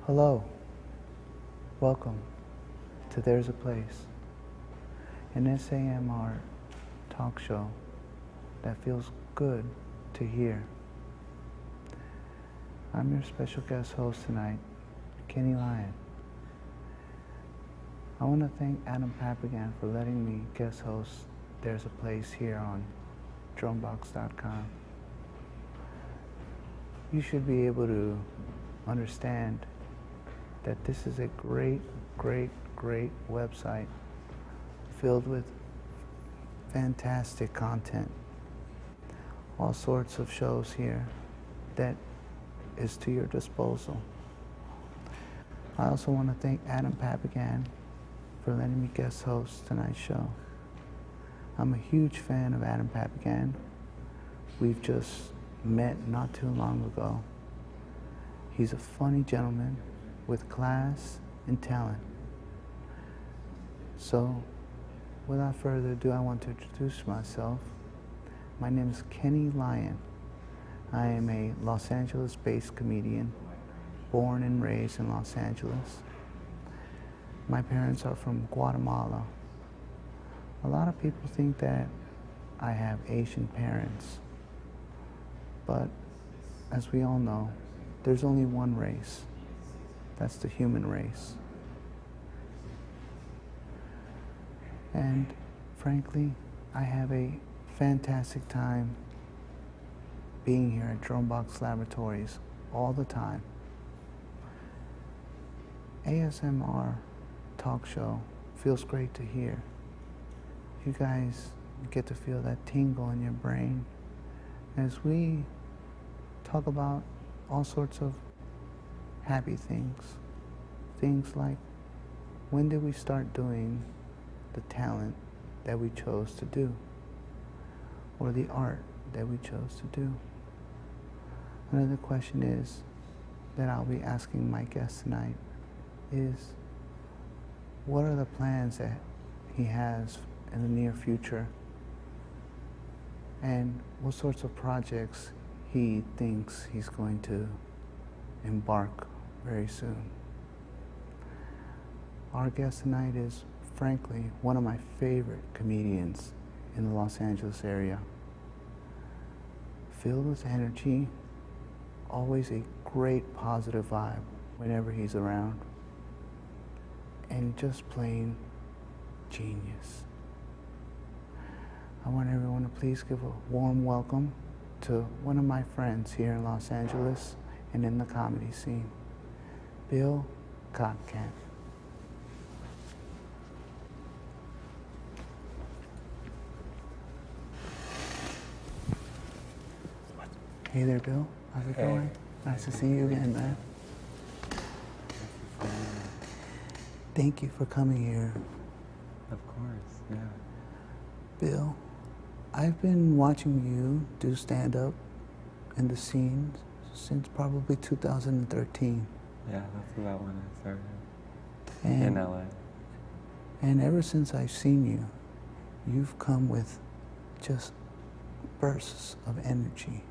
Hello, welcome to There's a Place, an SAMR talk show that feels good to hear. I'm your special guest host tonight, Kenny Lyon. I want to thank adampapagan for letting me guest host There's a Place here on drumbox.com. You should be able to understand that this is a great website filled with fantastic content. All sorts of shows here that is to your disposal. I also want to thank adampapagan for letting me guest host tonight's show. I'm a huge fan of adampapagan. We've just met not too long ago. He's a funny gentleman with class and talent. So, without further ado, I want to introduce myself. My name is Kenny Lyon. I am a Los Angeles-based comedian, born and raised in Los Angeles. My parents are from Guatemala. A lot of people think that I have Asian parents, but as we all know, there's only one race. That's the human race. And frankly, I have a fantastic time being here at Drumbox Laboratories all the time. ASMR talk show feels great to hear. You guys get to feel that tingle in your brain as we talk about all sorts of happy things. Things like, when did we start doing the talent that we chose to do? Or the art that we chose to do? Another question is, that I'll be asking my guest tonight, is what are the plans that he has in the near future? And what sorts of projects he thinks he's going to embark very soon. Our guest tonight is, frankly, one of my favorite comedians in the Los Angeles area. Filled with energy, always a great positive vibe whenever he's around, and just plain genius. I want everyone to please give a warm welcome to one of my friends here in Los Angeles and in the comedy scene, Bill Kottkamp. Hey there, Bill. How's it going? Nice to see you again, man. Thank you for coming here. Of course, yeah. Bill, I've been watching you do stand-up in the scene since probably 2013. Yeah, that's about when I started And, in LA. and ever since I've seen you, you've come with just bursts of energy.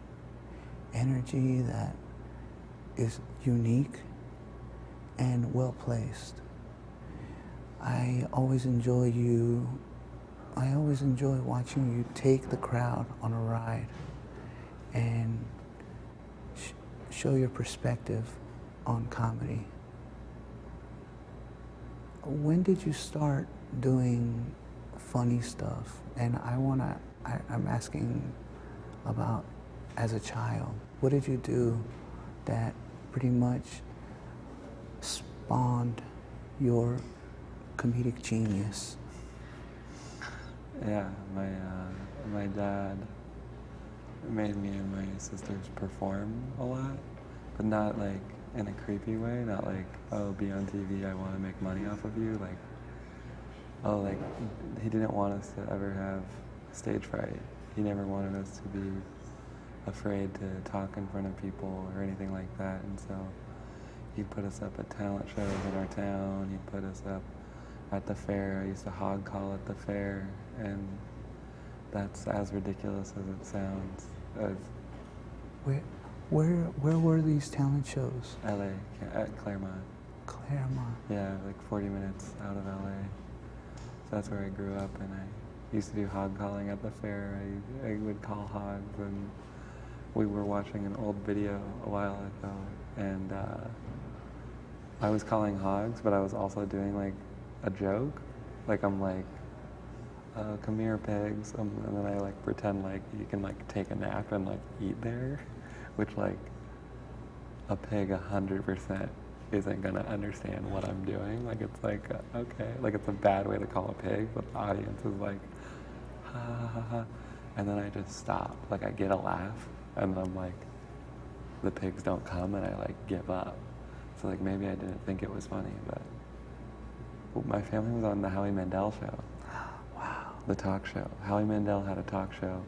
Energy that is unique and well-placed. I always enjoy watching you take the crowd on a ride and show your perspective on comedy. When did you start doing funny stuff? And I'm asking about as a child. What did you do that pretty much spawned your comedic genius? Yeah, my dad made me and my sisters perform a lot, but not like in a creepy way, not like, oh, be on TV, I want to make money off of you, like, oh, like, he didn't want us to ever have stage fright. He never wanted us to be afraid to talk in front of people or anything like that, and so he'd put us up at talent shows in our town, he'd put us up at the fair. I used to hog call at the fair, and that's as ridiculous as it sounds. Where were these talent shows? LA, at Claremont. Claremont. Yeah, like 40 minutes out of LA. So that's where I grew up, and I used to do hog calling at the fair. I would call hogs, and we were watching an old video a while ago, and I was calling hogs, but I was also doing like a joke. Like I'm like, come here, pigs, and then I like pretend like you can like take a nap and like eat there, which like a pig 100% isn't gonna understand what I'm doing. Like it's like, okay, like it's a bad way to call a pig, but the audience is like, ha ha ha ha, and then I just stop. Like I get a laugh, and then I'm like, the pigs don't come, and I like give up. So like maybe I didn't think it was funny, but my family was on the Howie Mandel show. Wow. The talk show. Howie Mandel had a talk show,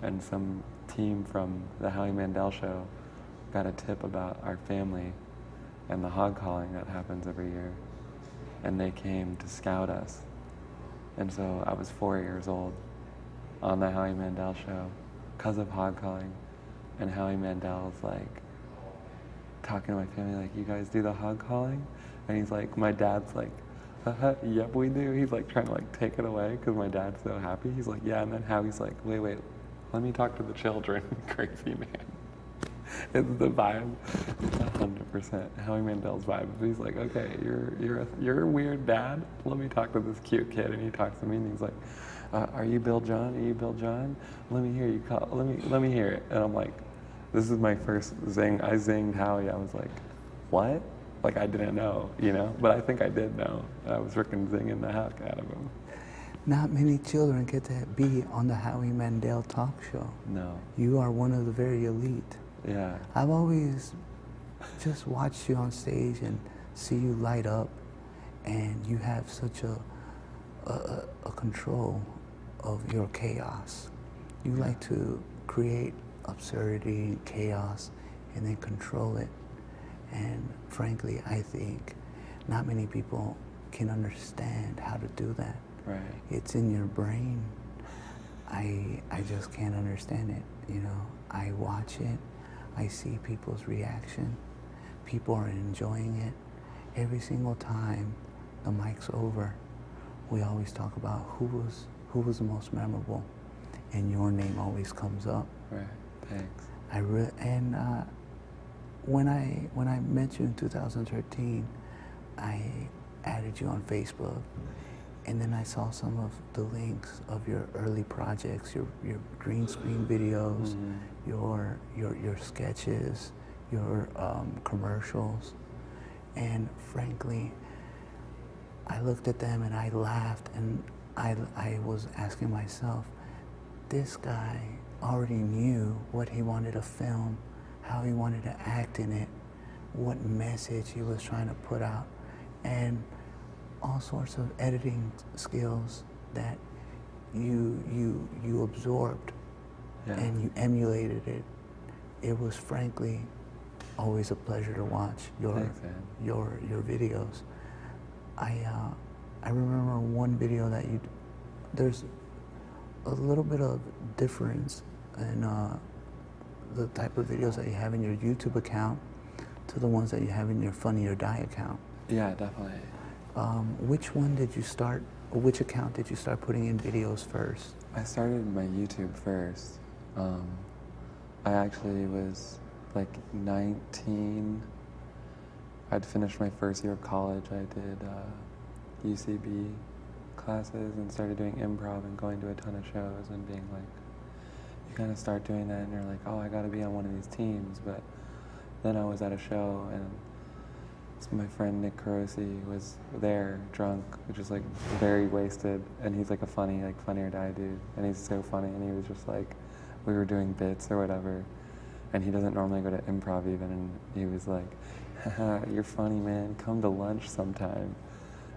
and some team from the Howie Mandel show got a tip about our family and the hog calling that happens every year, and they came to scout us. And so I was 4 years old on the Howie Mandel show because of hog calling, and Howie Mandel's like talking to my family like, you guys do the hog calling? And he's like, my dad's like, yep, we do. He's like trying to like take it away because my dad's so happy. He's like, yeah, and then Howie's like, wait, let me talk to the children. Crazy man. It's the vibe. It's 100% Howie Mandel's vibe. He's like, okay, you're a weird dad. Let me talk to this cute kid, and he talks to me, and he's like, are you Bill John? Are you Bill John? Let me hear you call. Let me hear it. And I'm like, this is my first zing. I zinged Howie. I was like, what? Like I didn't know, you know, but I think I did know. I was freaking zinging the heck out of him. Not many children get to be on the Howie Mandel talk show. No. You are one of the very elite. Yeah. I've always just watched you on stage and see you light up, and you have such a control of your chaos. You like to create absurdity, chaos, and then control it. And frankly, I think not many people can understand how to do that. Right. It's in your brain. I just can't understand it, you know. I watch it. I see people's reaction. People are enjoying it. Every single time the mic's over, we always talk about who was the most memorable, and your name always comes up. Right. Thanks. When I met you in 2013, I added you on Facebook, and then I saw some of the links of your early projects, your green screen videos, your sketches, your commercials, and frankly, I looked at them and I laughed, and I was asking myself, this guy already knew what he wanted to film, how he wanted to act in it, what message he was trying to put out, and all sorts of editing skills that you absorbed, and you emulated it. It was frankly always a pleasure to watch your videos. I remember one video that there's a little bit of difference in the type of videos that you have in your YouTube account to the ones that you have in your Funny or Die account. Yeah, definitely. Which account did you start putting in videos first? I started my YouTube first. I actually was like 19. I'd finished my first year of college. I did UCB classes and started doing improv and going to a ton of shows and being like, you kind of start doing that and you're like, oh, I got to be on one of these teams. But then I was at a show and my friend Nick Carosi was there, drunk, just like very wasted, and he's like a funny or Die dude, and he's so funny, and he was just like, we were doing bits or whatever, and he doesn't normally go to improv even, and he was like, haha, you're funny, man, come to lunch sometime.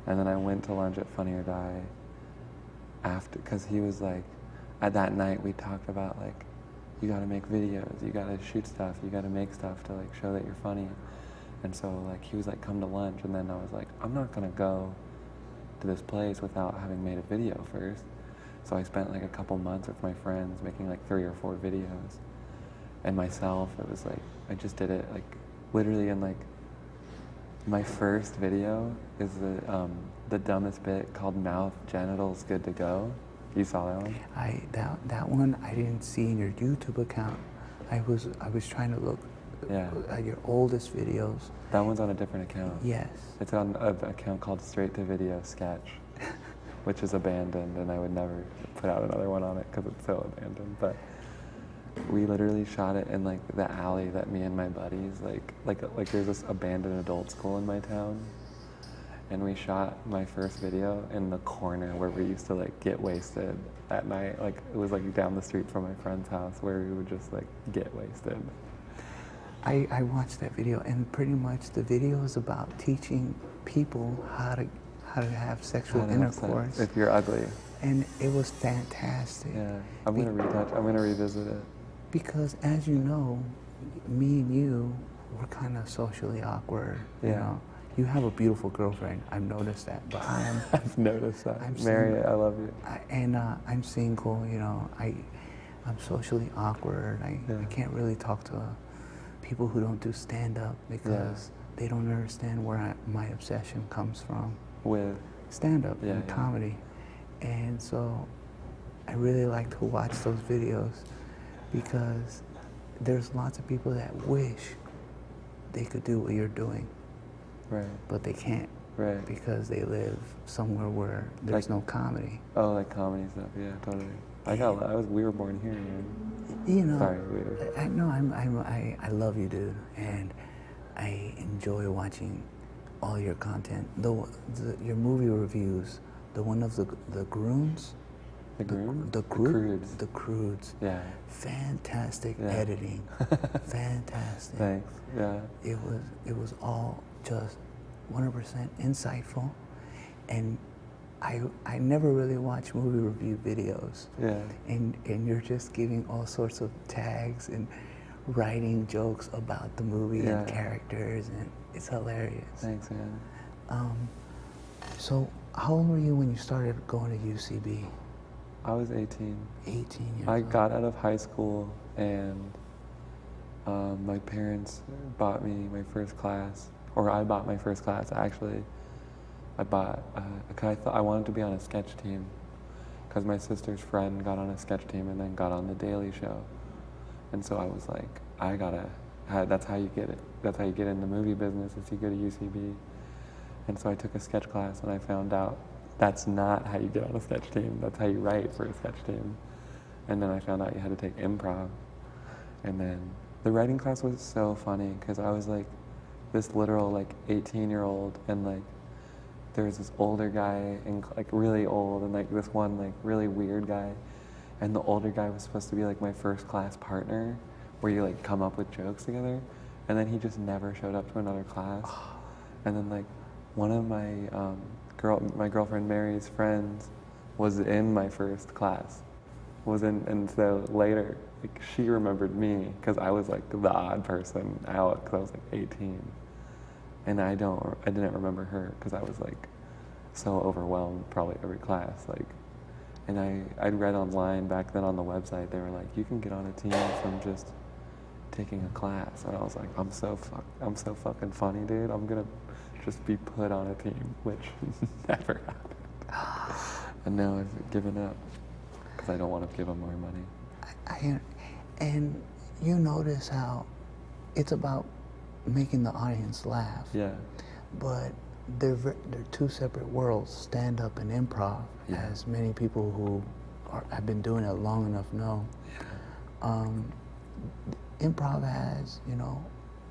And then I went to lunch at Funny or Die after, because he was like, at that night we talked about like, you gotta make videos, you gotta shoot stuff, you gotta make stuff to like show that you're funny. And so like he was like, come to lunch, and then I was like, I'm not gonna go to this place without having made a video first. So I spent like a couple months with my friends making like 3 or 4 videos. and myself. It was like, I just did it like literally in like, my first video is the dumbest bit called Mouth Genitals Good to Go. You saw that one? That one I didn't see in your YouTube account. I was trying to look at your oldest videos. That one's on a different account. Yes. It's on an account called Straight to Video Sketch, which is abandoned, and I would never put out another one on it because it's so abandoned. But we literally shot it in like the alley that me and my buddies like there's this abandoned adult school in my town, and we shot my first video in the corner where we used to like get wasted at night. Like it was like down the street from my friend's house where we would just like get wasted. I watched that video, and pretty much the video is about teaching people how to have sexual intercourse if you're ugly. And it was fantastic. Yeah, I'm gonna revisit it. Because as you know, me and you, we're kind of socially awkward. You know, you have a beautiful girlfriend. I've noticed that. But I've noticed that. Mary, I love you. I'm single. You know, I'm socially awkward. I can't really talk to people who don't do stand-up because they don't understand where my obsession comes from. With stand-up and comedy. And so I really like to watch those videos because there's lots of people that wish they could do what you're doing. Right. But they can't. Right. Because they live somewhere where there's no comedy. Oh, like comedy stuff. Yeah, totally. We were born here, man. You know. Sorry, I love you, dude, and I enjoy watching all your content. Your movie reviews, the one of the Groons. The Groons? The Croods. The Croods. Yeah. Fantastic editing. Fantastic. Thanks. Yeah. It was all just 100% insightful, and I never really watch movie review videos. Yeah. And you're just giving all sorts of tags and writing jokes about the movie and characters, and it's hilarious. Thanks, man. So how old were you when you started going to UCB? I was 18. 18 years old. I got out of high school, and my parents bought me my first class, or I bought my first class, actually. I wanted to be on a sketch team because my sister's friend got on a sketch team and then got on The Daily Show. And so I was like, that's how you get it. That's how you get in the movie business, is you go to UCB. And so I took a sketch class, and I found out that's not how you get on a sketch team. That's how you write for a sketch team. And then I found out you had to take improv. And then the writing class was so funny because I was like this literal like 18-year-old, and like there was this older guy and like really old, and like this one like really weird guy. And the older guy was supposed to be like my first class partner, where you like come up with jokes together. And then he just never showed up to another class. And then like one of my girlfriend Mary's friends was in my first class. And so later, like she remembered me because I was like the odd person out because I was like 18. And I didn't remember her because I was like so overwhelmed probably every class. Like, and I'd read online back then on the website, they were like, you can get on a team from just taking a class. And I was like, I'm so fucking funny, dude. I'm gonna just be put on a team, which never happened. And now I've given up because I don't want to give them more money. And you notice how it's about making the audience laugh. Yeah. But they're two separate worlds, stand-up and improv, as many people who have been doing it long enough know. Yeah. Improv has, you know,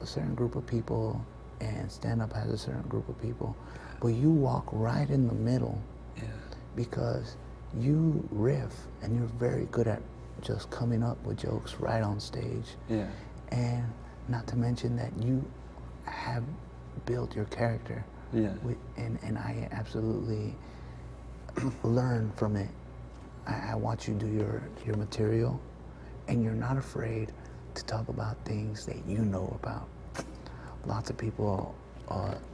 a certain group of people, and stand-up has a certain group of people. But you walk right in the middle because you riff, and you're very good at just coming up with jokes right on stage. Yeah. And not to mention that you have built your character. Yeah. And I absolutely learn from it. I watch you do your material, and you're not afraid to talk about things that you know about. Lots of people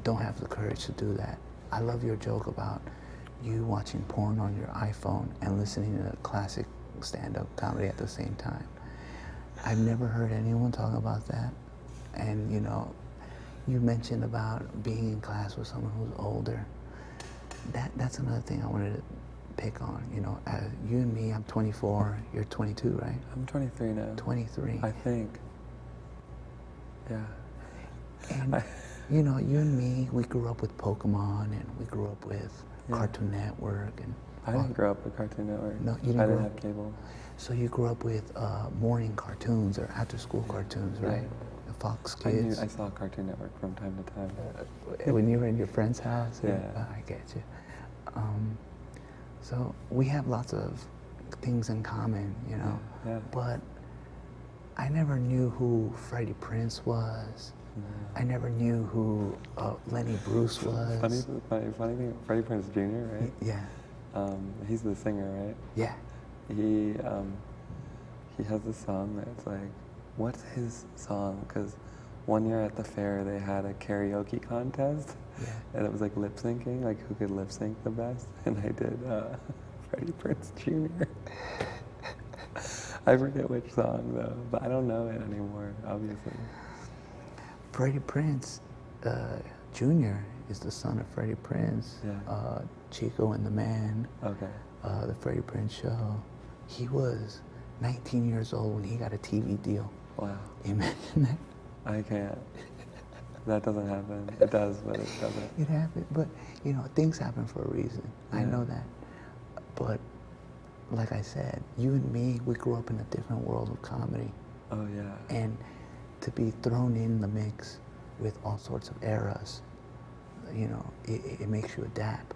don't have the courage to do that. I love your joke about you watching porn on your iPhone and listening to classic stand-up comedy at the same time. I've never heard anyone talk about that. And you know, you mentioned about being in class with someone who's older. That's another thing I wanted to pick on. You know, you and me, I'm 24, you're 22, right? I'm 23 now. 23. I think. Yeah. And you know, you and me, we grew up with Pokemon, and we grew up with Cartoon Network, and I didn't grow up with Cartoon Network. No, you didn't. I didn't have cable. So you grew up with morning cartoons or after-school cartoons, right? The Fox Kids. I saw Cartoon Network from time to time. When you were in your friend's house? Yeah. I get you. So we have lots of things in common, you know. Yeah. But I never knew who Freddie Prinze was. I never knew who Lenny Bruce was. Funny thing, Freddie Prinze Jr., right? Yeah. He's the singer, right? Yeah. He has a song that's like, what's his song? Because one year at the fair they had a karaoke contest, and it was like lip syncing, like who could lip sync the best, and I did Freddie Prinze Jr. I forget which song though, but I don't know it anymore, obviously. Freddie Prinze Jr. is the son of Freddie Prinze, Chico and the Man, the Freddie Prinze Show. He was 19 years old when he got a TV deal. Wow. Imagine that. I can't. That doesn't happen. It does, but it doesn't. It happened, but you know, things happen for a reason. I know that. But like I said, you and me, we grew up in a different world of comedy. Oh yeah. And to be thrown in the mix with all sorts of eras, you know, it makes you adapt.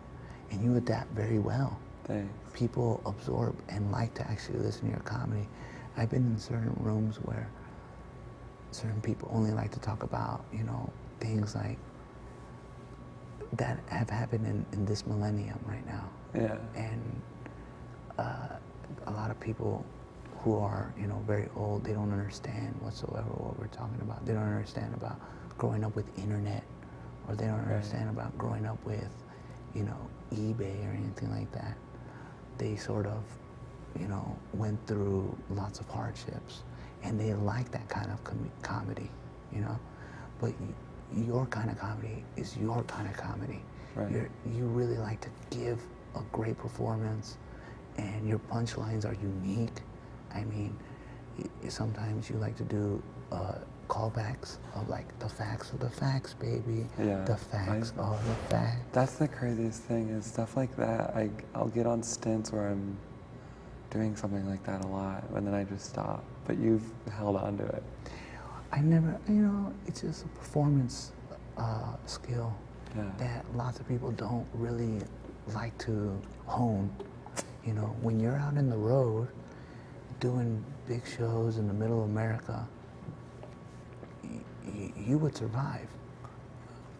And you adapt very well. Thanks. People absorb and like to actually listen to your comedy. I've been in certain rooms where certain people only like to talk about, you know, things like that have happened in this millennium right now. Yeah. And a lot of people who are, you know, very old, they don't understand whatsoever what we're talking about. They don't understand about growing up with internet, or they don't understand about growing up with, you know, eBay or anything like that. They sort of, you know, went through lots of hardships, and they like that kind of comedy, you know. But your kind of comedy is your kind of comedy. Right. You really like to give a great performance, and your punchlines are unique. I mean, sometimes you like to do callbacks of like the facts of the facts, baby. Yeah. The facts are the facts. That's the craziest thing, is stuff like that. I'll get on stints where I'm doing something like that a lot, and then I just stop. But you've held on to it. I never, you know, it's just a performance skill that lots of people don't really like to hone. You know, when you're out in the road doing big shows in the middle of America, you would survive.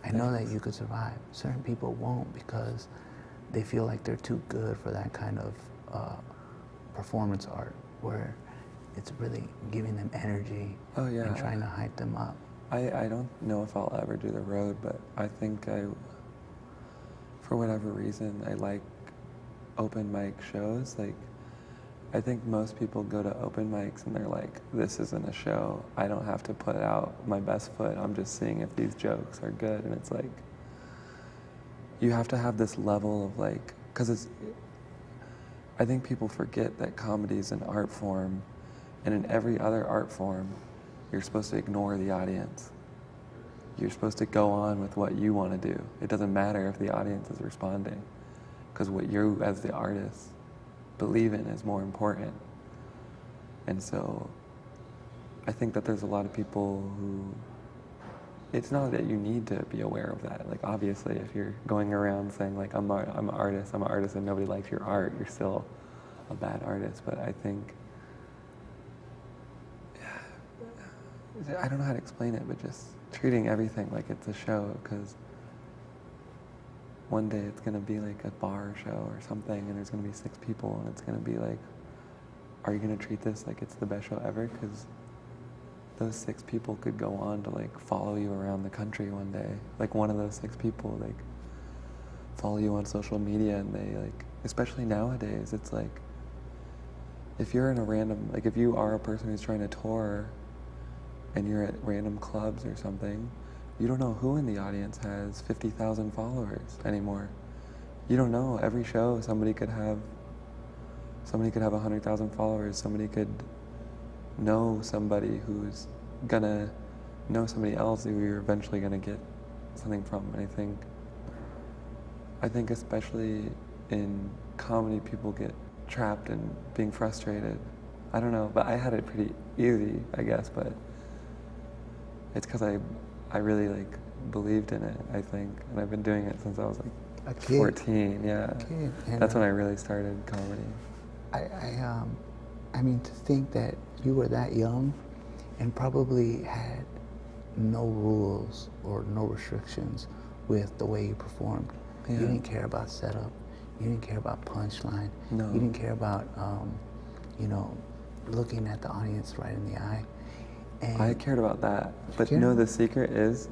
I know that you could survive. Certain people won't, because they feel like they're too good for that kind of performance art, where it's really giving them energy and trying to hype them up. I don't know if I'll ever do the road, but I think for whatever reason, I like open mic shows. Like, I think most people go to open mics and they're like, this isn't a show. I don't have to put out my best foot. I'm just seeing if these jokes are good. And it's like, you have to have this level of like, because I think people forget that comedy is an art form, and in every other art form, you're supposed to ignore the audience. You're supposed to go on with what you want to do. It doesn't matter if the audience is responding, because what you as the artist believe in is more important. And so I think that there's a lot of people who, it's not that you need to be aware of that. Like, obviously, if you're going around saying like, I'm an artist, and nobody likes your art, you're still a bad artist. But I think, I don't know how to explain it, but just treating everything like it's a show, because one day it's going to be like a bar show or something, and there's going to be 6 people, and it's going to be like, are you going to treat this like it's the best show ever? Because those 6 people could go on to like follow you around the country one day. Like, one of those 6 people like follow you on social media, and they like, especially nowadays, it's like if you're in a random, like if you are a person who's trying to tour and you're at random clubs or something, you don't know who in the audience has 50,000 followers anymore. You don't know. Every show, somebody could have 100,000 followers. Somebody could know somebody who's gonna know somebody else who you're eventually gonna get something from. And I think especially in comedy, people get trapped in being frustrated. I don't know, but I had it pretty easy, I guess, but it's because I really like believed in it, I think, and I've been doing it since I was like A kid. 14, yeah. A kid. And, that's when I really started comedy. I mean, to think that you were that young and probably had no rules or no restrictions with the way you performed. Yeah. You didn't care about setup. You didn't care about punchline. No. You didn't care about, looking at the audience right in the eye. And I cared about that, but no, the secret is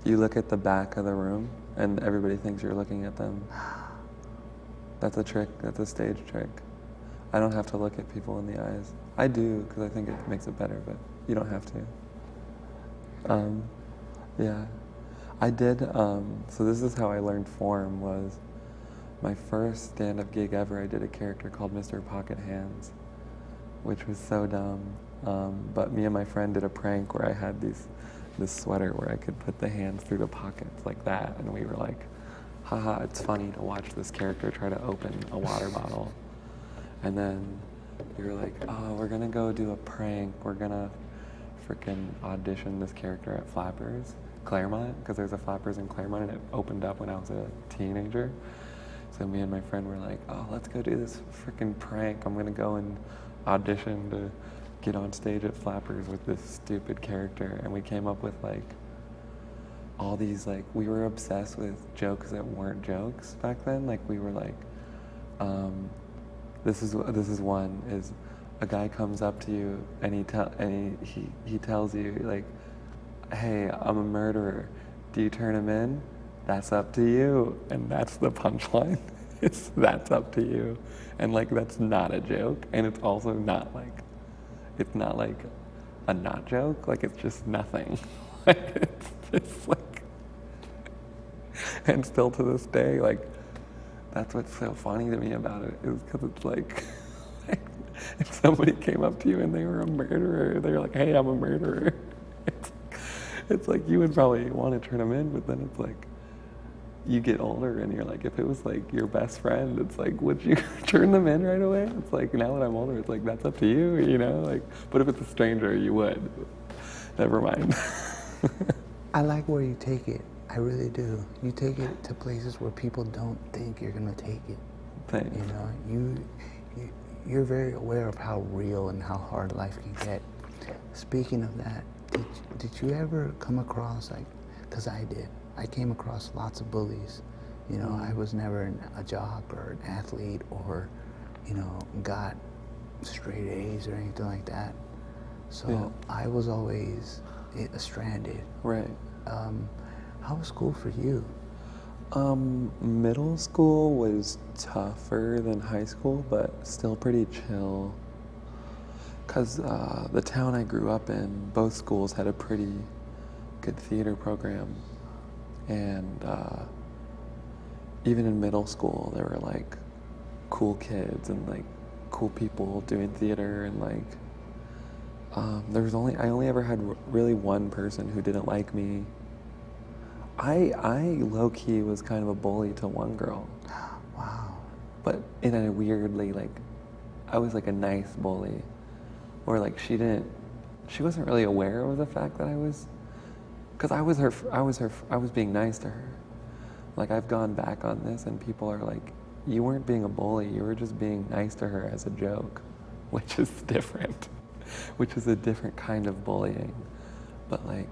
you look at the back of the room and everybody thinks you're looking at them. That's a trick, that's a stage trick. I don't have to look at people in the eyes. I do, because I think it makes it better, but you don't have to. Yeah. I did, so this is how I learned form. Was my first stand-up gig ever. I did a character called Mr. Pocket Hands, which was so dumb. But me and my friend did a prank where I had this sweater where I could put the hands through the pockets like that, and we were like, haha, it's funny to watch this character try to open a water bottle. And then we were like, oh, we're gonna go do a prank. We're gonna freaking audition this character at Flappers, Claremont, because there's a Flappers in Claremont, and it opened up when I was a teenager. So me and my friend were like, oh, let's go do this freaking prank. I'm gonna go and audition to get on stage at Flappers with this stupid character. And we came up with like all these, like, we were obsessed with jokes that weren't jokes back then. Like we were like, this is one, is a guy comes up to you and he tells you like, hey, I'm a murderer. Do you turn him in? That's up to you. And that's the punchline. That's up to you. And like, that's not a joke. And it's also not like, it's not like a not joke. Like, it's just nothing. Like, it's just like, and still to this day, like, that's what's so funny to me about it, is because it's like, if somebody came up to you and they were a murderer, they're like, hey, I'm a murderer. It's like, you would probably want to turn them in, but then it's like, you get older and you're like, if it was like your best friend, it's like, would you turn them in right away? It's like, now that I'm older, it's like, that's up to you, you know? Like, but if it's a stranger, you would. Never mind. I like where you take it. I really do. You take it to places where people don't think you're gonna take it. Thanks. You know, you're very aware of how real and how hard life can get. Speaking of that, did you ever come across, like, because I did. I came across lots of bullies. You know, I was never a jock or an athlete or, got straight A's or anything like that. So yeah. I was always stranded. Right. How was school for you? Middle school was tougher than high school, but still pretty chill. Because the town I grew up in, both schools had a pretty good theater program. And even in middle school, there were like cool kids and like cool people doing theater, and like I only ever had really one person who didn't like me. I low-key was kind of a bully to one girl. Wow. But in a weirdly, like, I was like a nice bully. Or like she wasn't really aware of the fact that I was, because I was being nice to her. Like, I've gone back on this and people are like, you weren't being a bully, you were just being nice to her as a joke, which is different, which is a different kind of bullying. But like,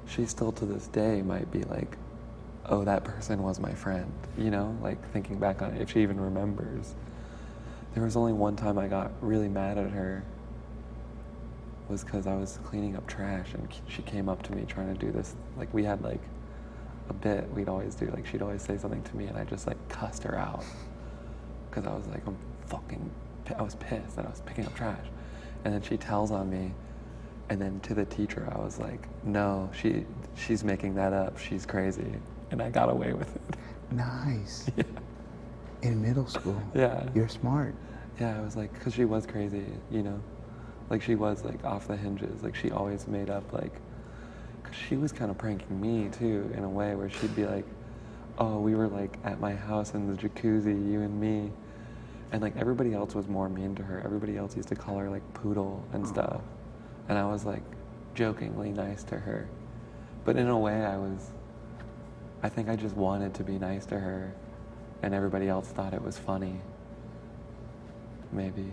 she still to this day might be like, oh, that person was my friend, like thinking back on it, if she even remembers. There was only one time I got really mad at her, was because I was cleaning up trash and she came up to me trying to do this, like we had like a bit we'd always do, like she'd always say something to me and I just like cussed her out because I was like, I'm fucking I was pissed that I was picking up trash. And then she tells on me, and then to the teacher, I was like, no, she's making that up. She's crazy. And I got away with it. Nice. Yeah. In middle school. Yeah. You're smart. Yeah, I was like, because she was crazy, you know? Like, she was, like, off the hinges. Like, she always made up, like, because she was kind of pranking me, too, in a way where she'd be like, oh, we were, like, at my house in the jacuzzi, you and me. And, like, everybody else was more mean to her. Everybody else used to call her, like, poodle and stuff. And I was, like, jokingly nice to her. But in a way, I think I just wanted to be nice to her. And everybody else thought it was funny. Maybe.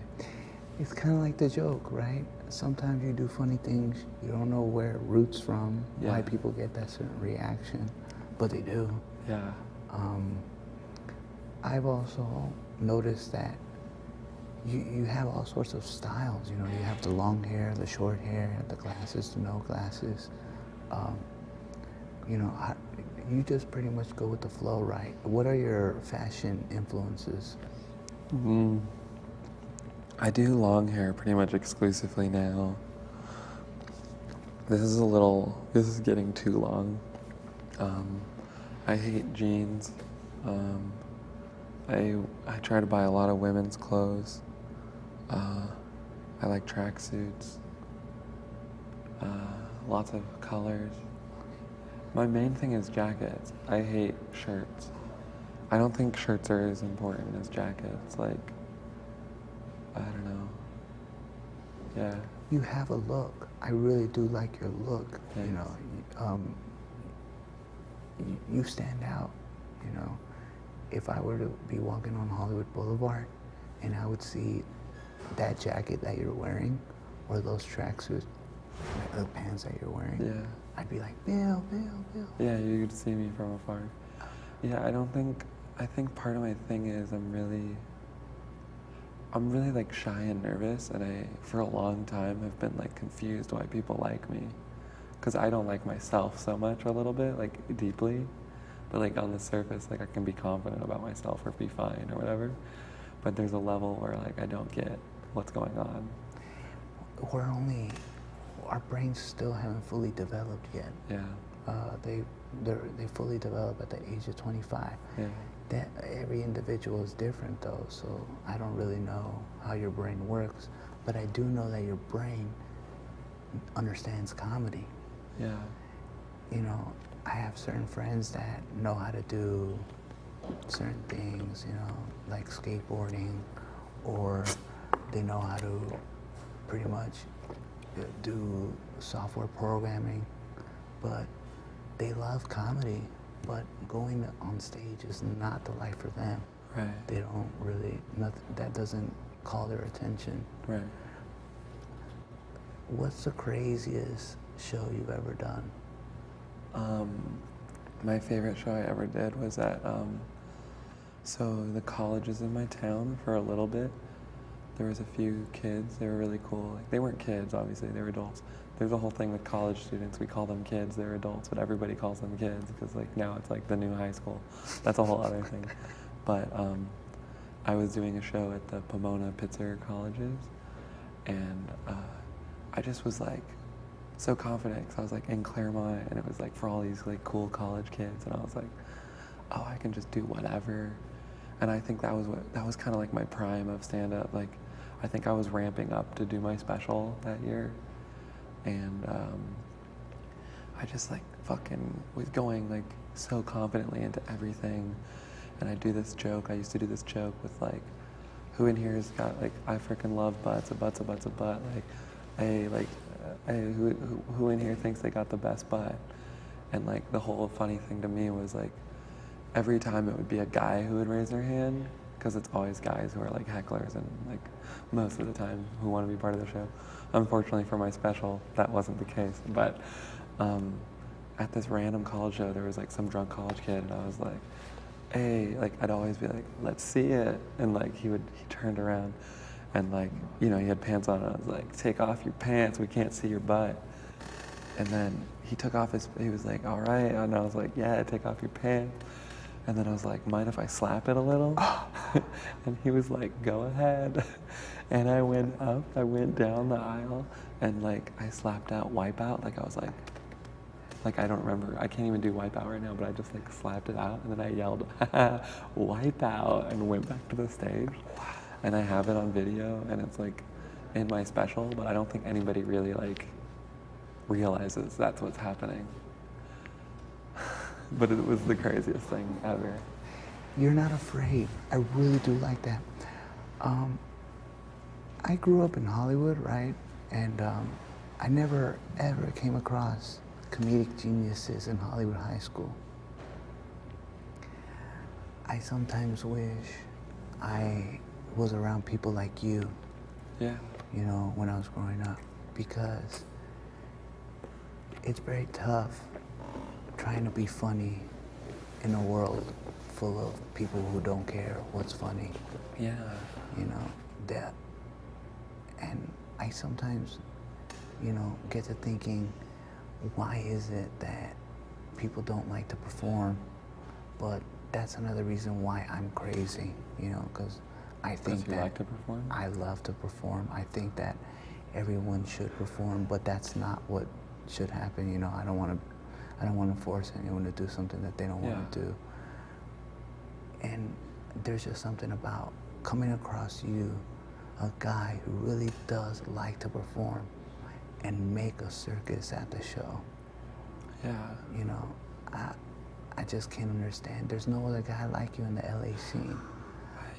It's kind of like the joke, right? Sometimes you do funny things, you don't know where it roots from, why people get that certain reaction, but they do. Yeah. I've also noticed that you have all sorts of styles. You know, you have the long hair, the short hair, the glasses, the no glasses. You know, you just pretty much go with the flow, right? What are your fashion influences? I do long hair pretty much exclusively now. This is getting too long. I hate jeans. I try to buy a lot of women's clothes. I like tracksuits. Lots of colors. My main thing is jackets. I hate shirts. I don't think shirts are as important as jackets. Like, I don't know. Yeah. You have a look. I really do like your look. Thanks. You know, you stand out. You know, if I were to be walking on Hollywood Boulevard and I would see that jacket that you're wearing or those tracksuit the pants that you're wearing, Yeah. I'd be like, Bill. Yeah, you could see me from afar. Yeah, I think part of my thing is I'm really like shy and nervous, and I, for a long time, have been like confused why people like me. Because I don't like myself so much a little bit, like deeply. But like on the surface, like I can be confident about myself or be fine or whatever. But there's a level where like I don't get what's going on. Our brains still haven't fully developed yet. Yeah. They fully develop at the age of 25. Yeah. That every individual is different though, so I don't really know how your brain works, but I do know that your brain understands comedy. Yeah. You know, I have certain friends that know how to do certain things, you know, like skateboarding, or they know how to pretty much do software programming, but they love comedy, but going on stage is not the life for them. Right. They don't really, that doesn't call their attention. Right. What's the craziest show you've ever done? My favorite show I ever did was at, so the colleges in my town for a little bit. There was a few kids, they were really cool. Like, they weren't kids, obviously, they were adults. There's a whole thing with college students, we call them kids, they're adults, but everybody calls them kids because like now it's like the new high school. That's a whole other thing. But I was doing a show at the Pomona Pitzer colleges, and I just was like so confident because I was like in Claremont, and it was like for all these like cool college kids, and I was like, oh, I can just do whatever. And I think that was kind of like my prime of stand-up. Like, I think I was ramping up to do my special that year. And I just like fucking was going like so confidently into everything. And I do this joke, I used to do this joke with like, who in here has got like, I freaking love butts, a butt's a butt's a butt. Like, who in here thinks they got the best butt? And like the whole funny thing to me was like, every time it would be a guy who would raise their hand, because it's always guys who are like hecklers and like most of the time who want to be part of the show. Unfortunately for my special, that wasn't the case. But at this random college show, there was like some drunk college kid, and I was like, hey, like I'd always be like, let's see it. And like he turned around and like, you know, he had pants on, and I was like, take off your pants, we can't see your butt. And then he took off he was like, all right. And I was like, yeah, take off your pants. And then I was like, mind if I slap it a little? And he was like, go ahead. And I went down the aisle, and like I slapped out Wipeout. Like I was like I don't remember. I can't even do Wipeout right now, but I just like slapped it out, and then I yelled, Wipeout, and went back to the stage. And I have it on video, and it's like in my special, but I don't think anybody really like realizes that's what's happening. But it was the craziest thing ever. You're not afraid. I really do like that. I grew up in Hollywood, right? And I never ever came across comedic geniuses in Hollywood high school. I sometimes wish I was around people like you. Yeah. You know, when I was growing up, because it's very tough trying to be funny in a world full of people who don't care what's funny. Yeah. You know, that. And I sometimes, you know, get to thinking, why is it that people don't like to perform? But that's another reason why I'm crazy, you know, because I think that like to perform? I love to perform. I think that everyone should perform, but that's not what should happen. You know, I don't want to force anyone to do something that they don't want to do. And there's just something about coming across you, a guy who really does like to perform and make a circus at the show. Yeah. You know, I just can't understand. There's no other guy like you in the LA scene.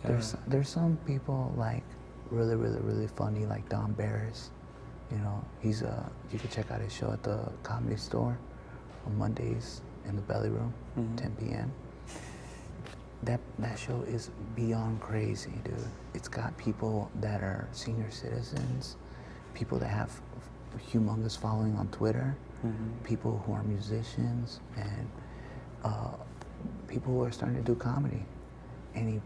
Yeah. There's some people like really funny, like Don Barris. You know, he's you can check out his show at the Comedy Store on Mondays in the Belly Room, 10 p.m. That show is beyond crazy, dude. It's got people that are senior citizens, people that have humongous following on Twitter, people who are musicians, and people who are starting to do comedy. And he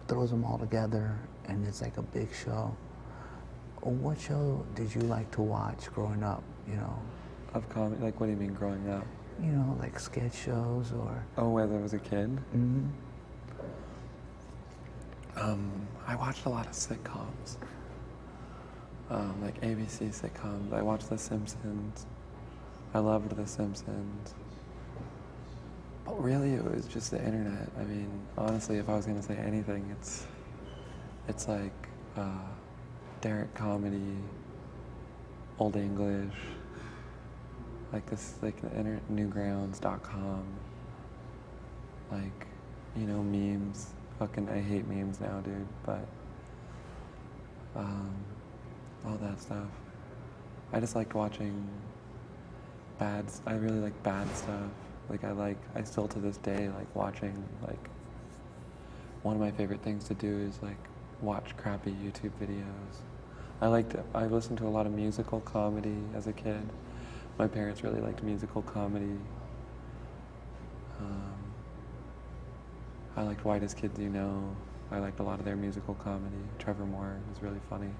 throws them all together, and it's like a big show. What show did you like to watch growing up, you know? Of comedy? Like, what do you mean growing up? You know, like sketch shows or... Oh, when I was a kid? Mm-hmm. I watched a lot of sitcoms. Like ABC sitcoms. I watched The Simpsons. I loved The Simpsons. But really, it was just the internet. I mean, honestly, if I was going to say anything, it's like Derek comedy, Old English, like this, like the newgrounds.com, like, you know, memes. Fucking, I hate memes now, dude, but all that stuff. I just liked watching I really like bad stuff. Like, I still to this day like watching, like, one of my favorite things to do is like watch crappy YouTube videos. I listened to a lot of musical comedy as a kid. My parents really liked musical comedy. I liked Whitest Kids You Know. I liked a lot of their musical comedy. Trevor Moore was really funny.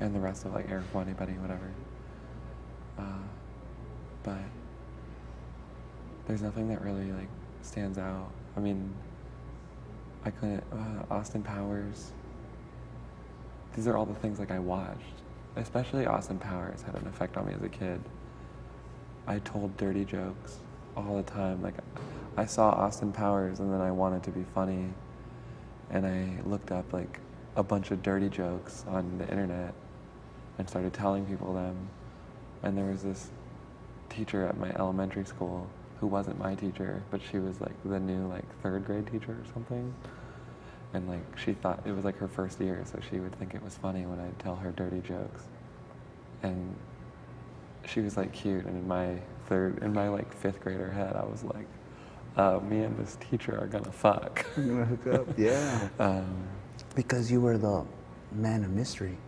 And the rest of like Eric One, Buddy, whatever. But there's nothing that really like stands out. I mean, I couldn't, Austin Powers. These are all the things like I watched. Especially Austin Powers had an effect on me as a kid. I told dirty jokes all the time. Like, I saw Austin Powers and then I wanted to be funny, and I looked up like a bunch of dirty jokes on the internet and started telling people them. And there was this teacher at my elementary school who wasn't my teacher, but she was like the new like 3rd grade teacher or something. And like she thought it was like her first year, so she would think it was funny when I'd tell her dirty jokes. And she was like cute, and in my like 5th grader head, I was like, me and this teacher are gonna fuck. You're gonna hook up, yeah. Because you were the man of mystery.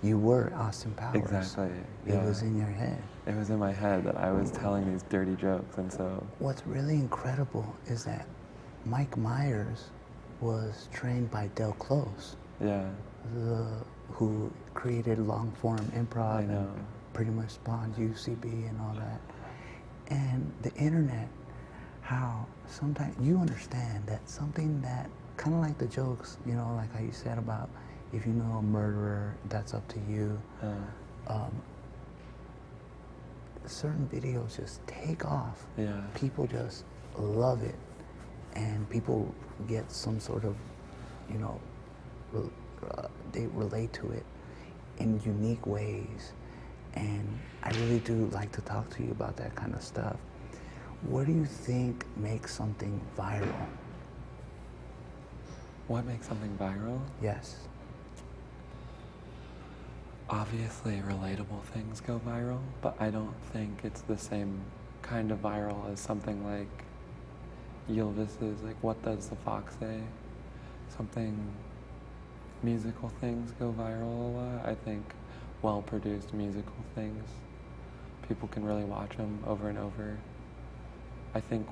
You were Austin Powers. Exactly. It was in your head. It was in my head that I was telling these dirty jokes, and so. What's really incredible is that Mike Myers was trained by Del Close. Yeah. Who created long form improv. I know. And pretty much spawned UCB and all that. And the internet, how sometimes you understand that something that, kind of like the jokes, you know, like how you said about if you know a murderer, that's up to you. Certain videos just take off. Yeah. People just love it, and people get some sort of, you know, they relate to it in unique ways. And I really do like to talk to you about that kind of stuff. What do you think makes something viral? What makes something viral? Yes. Obviously, relatable things go viral, but I don't think it's the same kind of viral as something like Ylvis's, like What Does the Fox Say? Something, musical things go viral a lot. I think well-produced musical things, people can really watch them over and over. I think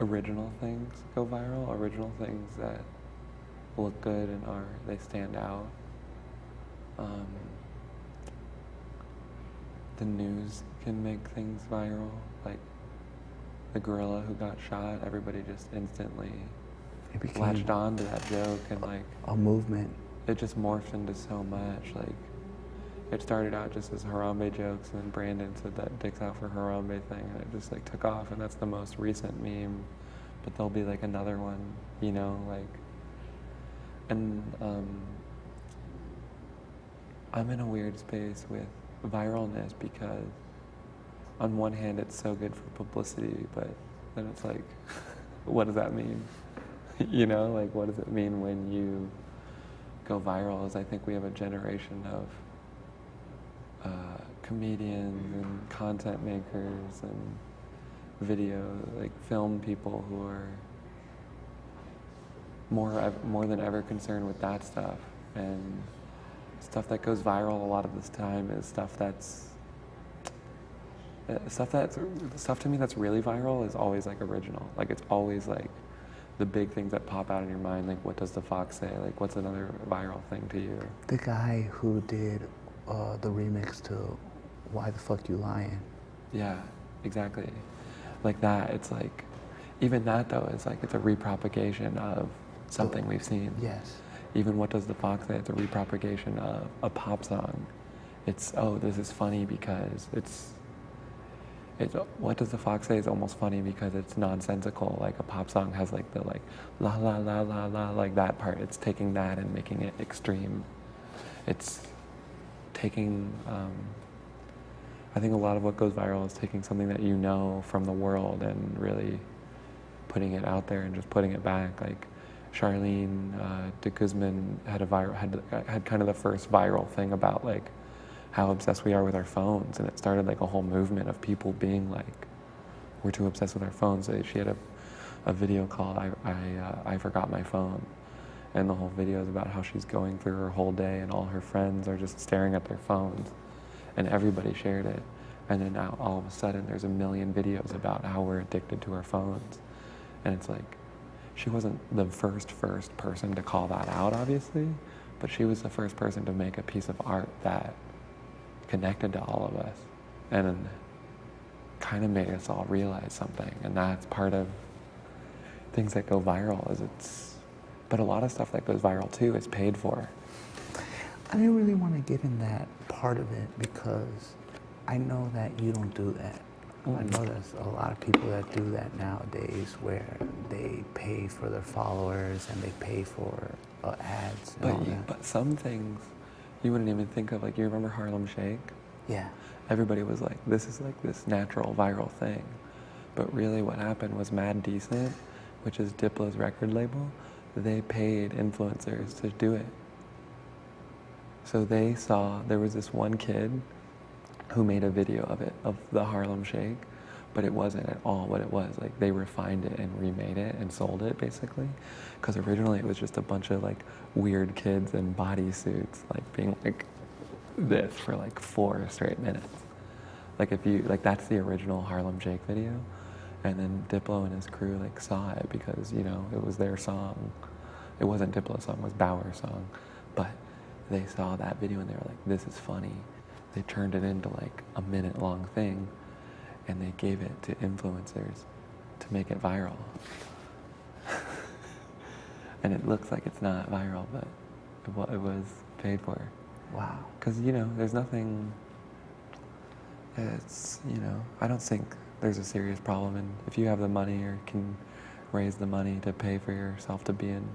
original things go viral, original things that look good and they stand out. The news can make things viral, like the gorilla who got shot, everybody just instantly latched on to that joke, and like a movement. It just morphed into so much. Like, it started out just as Harambe jokes, and then Brandon said that dicks out for Harambe thing, and it just like took off, and that's the most recent meme. But there'll be like another one, you know, like, and I'm in a weird space with viralness because on one hand it's so good for publicity, but then it's like, what does that mean? You know, like, what does it mean when you go viral? Is I think we have a generation of comedians and content makers and video, like film people who are more than ever concerned with that stuff. And stuff that goes viral a lot of this time is stuff to me that's really viral is always like original. Like, it's always like the big things that pop out in your mind, like What Does the Fox Say? Like, what's another viral thing to you? The guy who did the remix to Why the Fuck You Lying? Yeah, exactly. Like that, it's like, even that though, is like, it's a repropagation of something we've seen. Yes. Even What Does the Fox Say? It's a repropagation of a pop song. It's, oh, this is funny because it's What Does the Fox Say is almost funny because it's nonsensical. Like, a pop song has like the like la la la la la, like that part. It's taking that and making it extreme. It's taking, I think a lot of what goes viral is taking something that you know from the world and really putting it out there and just putting it back. Like, Charlene de Guzman had had kind of the first viral thing about like how obsessed we are with our phones, and it started like a whole movement of people being like, we're too obsessed with our phones. So she had a video called I Forgot My Phone, and the whole video is about how she's going through her whole day and all her friends are just staring at their phones, and everybody shared it. And then now all of a sudden there's a million videos about how we're addicted to our phones, and it's like, she wasn't the first person to call that out, obviously, but she was the first person to make a piece of art that connected to all of us and kind of made us all realize something. And that's part of things that go viral, but a lot of stuff that goes viral too is paid for. I didn't really want to get in that part of it because I know that you don't do that. I know there's a lot of people that do that nowadays where they pay for their followers and they pay for ads and all that. But some things you wouldn't even think of. Like, you remember Harlem Shake? Yeah. Everybody was like, this is like this natural viral thing. But really what happened was Mad Decent, which is Diplo's record label, they paid influencers to do it. So they saw, there was this one kid who made a video of it, of the Harlem Shake, but it wasn't at all what it was. Like, they refined it and remade it and sold it, basically. Because originally it was just a bunch of like weird kids in bodysuits, like being like this for like 4 straight minutes. Like, that's the original Harlem Shake video. And then Diplo and his crew like saw it because, you know, it was their song. It wasn't Diplo's song, it was Bower's song. But they saw that video and they were like, this is funny. They turned it into like a minute-long thing, and they gave it to influencers to make it viral. And it looks like it's not viral, but it was paid for. Wow. Because, you know, there's nothing, it's, you know, I don't think there's a serious problem. And if you have the money or can raise the money to pay for yourself to be in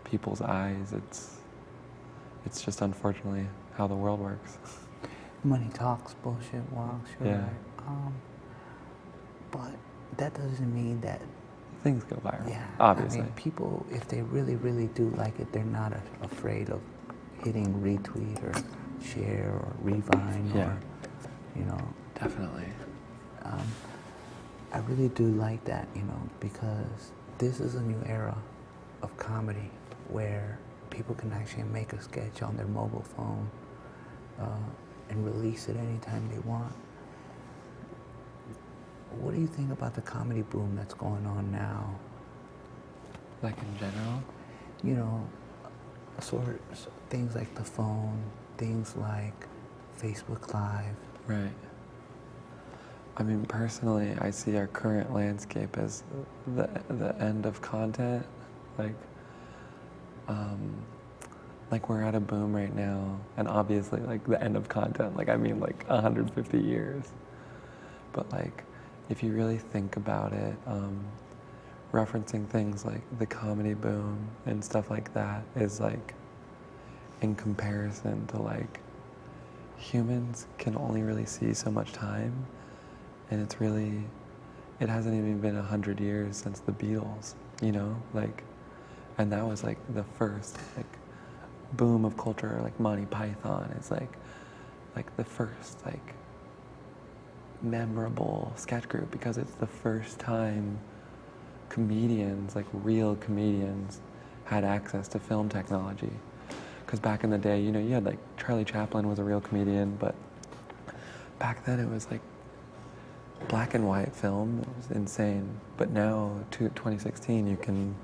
people's eyes, it's just unfortunately how the world works. Money talks, bullshit walks, you're Yeah. right. But that doesn't mean that Things go viral, yeah, obviously. I mean, people, if they really, really do like it, they're not afraid of hitting retweet or share or revine Yeah. or, you know. Definitely. I really do like that, you know, because this is a new era of comedy where people can actually make a sketch on their mobile phone and release it anytime they want. What do you think about the comedy boom that's going on now? Like in general? You know, things like the phone, things like Facebook Live. Right. I mean, personally, I see our current landscape as the end of content. Like we're at a boom right now, and obviously, like the end of content. Like I mean, like 150 years. But like, if you really think about it, referencing things like the comedy boom and stuff like that is like, in comparison to like, humans can only really see so much time, and it hasn't even been 100 years since the Beatles, you know, like, and that was like the first like boom of culture. Like Monty Python is like the first like memorable sketch group because it's the first time comedians, like real comedians, had access to film technology. Because back in the day, you know, you had like Charlie Chaplin was a real comedian, but back then it was like black and white film. It was insane. But now, 2016, you can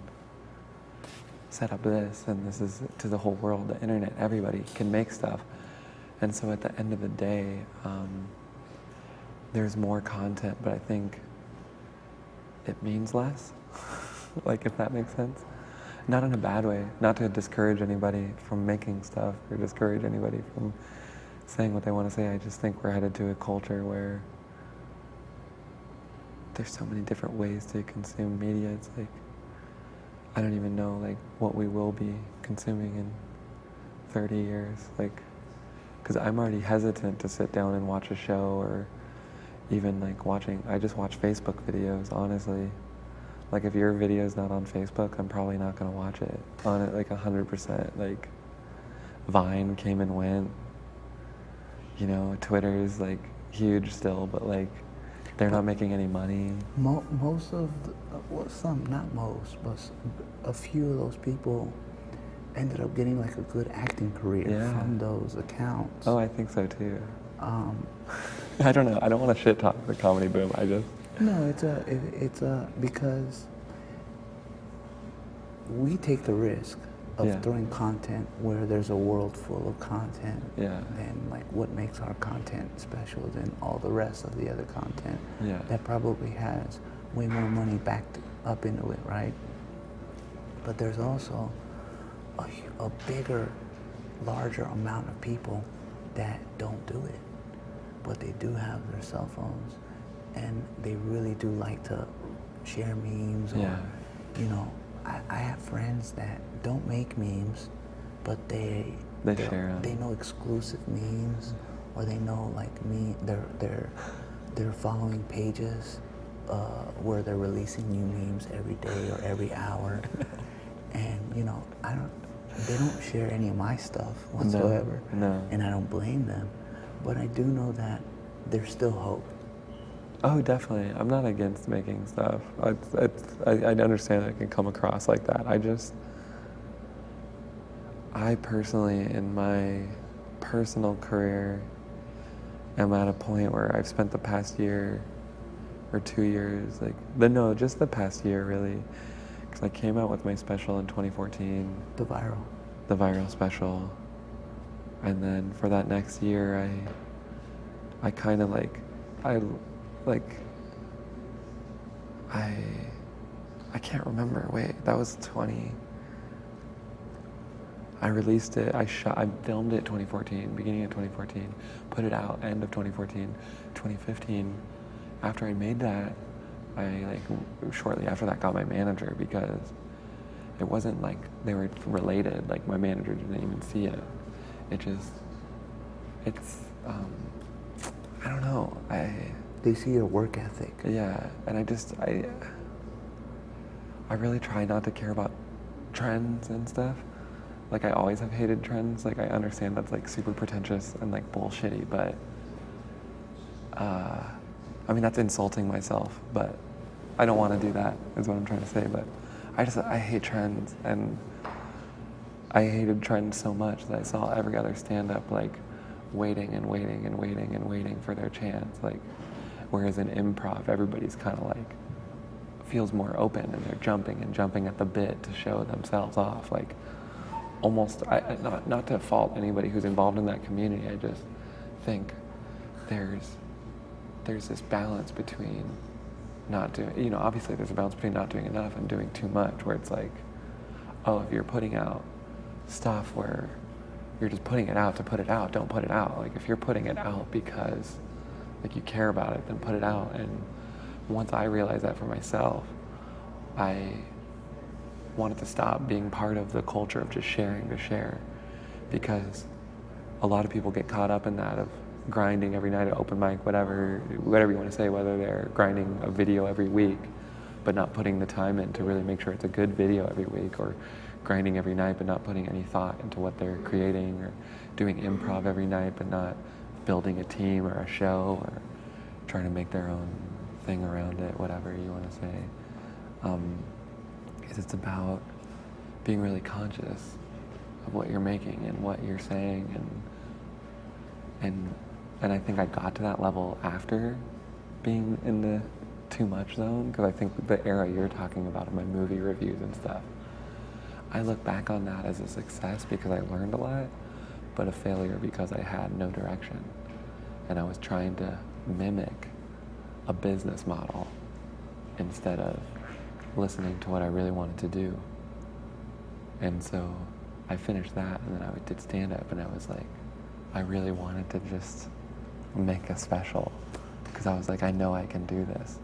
set up this, and this is to the whole world, the internet. Everybody can make stuff. And so at the end of the day, there's more content, but I think it means less. Like, if that makes sense. Not in a bad way, not to discourage anybody from making stuff or discourage anybody from saying what they want to say. I just think we're headed to a culture where there's so many different ways to consume media. It's like, I don't even know like what we will be consuming in 30 years. Like, because I'm already hesitant to sit down and watch a show or even like I just watch Facebook videos, honestly. Like if your video's not on Facebook, I'm probably not gonna watch it on it like 100%. Like Vine came and went. You know, Twitter's like huge still, but like they're not making any money. Most of not most, but a few of those people ended up getting like a good acting career from those accounts. Oh, I think so too. I don't know. I don't want to shit talk the comedy boom. No, it's because we take the risk of throwing content where there's a world full of content. Yeah. And like what makes our content special than all the rest of the other content that probably has way more money backed up into it, right? But there's also a bigger, larger amount of people that don't do it, but they do have their cell phones, and they really do like to share memes or, you know, I have friends that don't make memes, but they share them. They know exclusive memes, or they know like they're following pages where they're releasing new memes every day or every hour, and you know they don't share any of my stuff whatsoever, and I don't blame them, but I do know that there's still hope. Oh, definitely. I'm not against making stuff. I understand it can come across like that. I personally, in my personal career, am at a point where I've spent the past year or 2 years, just the past year really, because I came out with my special in 2014. The viral special. And then for that next year, I kind of I I can't remember. Wait, that was 20. I released it. I filmed it 2014, beginning of 2014. Put it out end of 2014. 2015. After I made that, I shortly after that got my manager, because it wasn't like they were related. Like, my manager didn't even see it. It's I don't know. They see your work ethic. Yeah, and I really try not to care about trends and stuff. Like, I always have hated trends. Like, I understand that's like super pretentious and like bullshitty, but I mean, that's insulting myself, but I don't want to do that, is what I'm trying to say. But I hate trends, and I hated trends so much that I saw every other stand-up like waiting and waiting and waiting and waiting for their chance. Like, whereas in improv, everybody's kind of like feels more open, and they're jumping and jumping at the bit to show themselves off. Like, almost, not to fault anybody who's involved in that community. I just think there's this balance between not doing, obviously there's a balance between not doing enough and doing too much, where it's like, oh, if you're putting out stuff where you're just putting it out to put it out, don't put it out. Like, if you're putting it out because like you care about it, then put it out. And once I realized that for myself, I wanted to stop being part of the culture of just sharing to share, because a lot of people get caught up in that of grinding every night at open mic, whatever you want to say, whether they're grinding a video every week but not putting the time in to really make sure it's a good video every week, or grinding every night but not putting any thought into what they're creating, or doing improv every night but not building a team or a show, or trying to make their own thing around it, whatever you want to say. Because it's about being really conscious of what you're making and what you're saying, and I think I got to that level after being in the too much zone, because I think the era you're talking about in my movie reviews and stuff, I look back on that as a success because I learned a lot, but a failure because I had no direction, and I was trying to mimic a business model instead of listening to what I really wanted to do. And so I finished that, and then I did stand-up, and I was like, I really wanted to just make a special, because I was like, I know I can do this,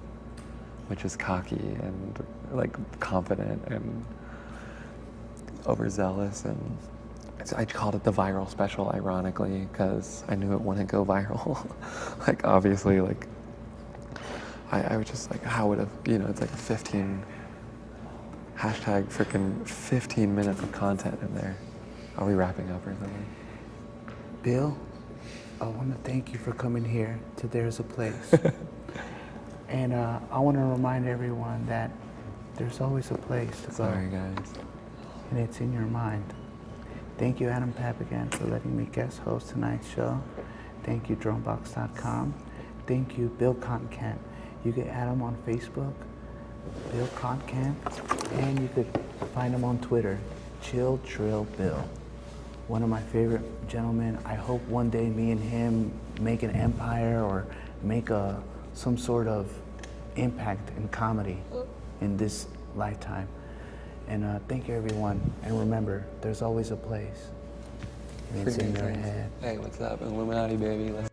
which is cocky and like confident and overzealous. And I called it the viral special, ironically, because I knew it wouldn't go viral. Like, obviously, like, I was just like, how would have, it's like 15 minutes of content in there. Are we wrapping up or something? Bill, I want to thank you for coming here to There's a Place. And I want to remind everyone that there's always a place to go. Sorry, guys. And it's in your mind. Thank you, adampapagan, for letting me guest host tonight's show. Thank you, Dronebox.com. Thank you, Bill Kottkamp. You can add him on Facebook, Bill Kottkamp, and you could find him on Twitter, Chill Trill Bill. One of my favorite gentlemen. I hope one day me and him make an empire or make some sort of impact in comedy in this lifetime. And thank you, everyone. And remember, there's always a place. And it's in your head. Hey, what's up? Illuminati, baby. Let's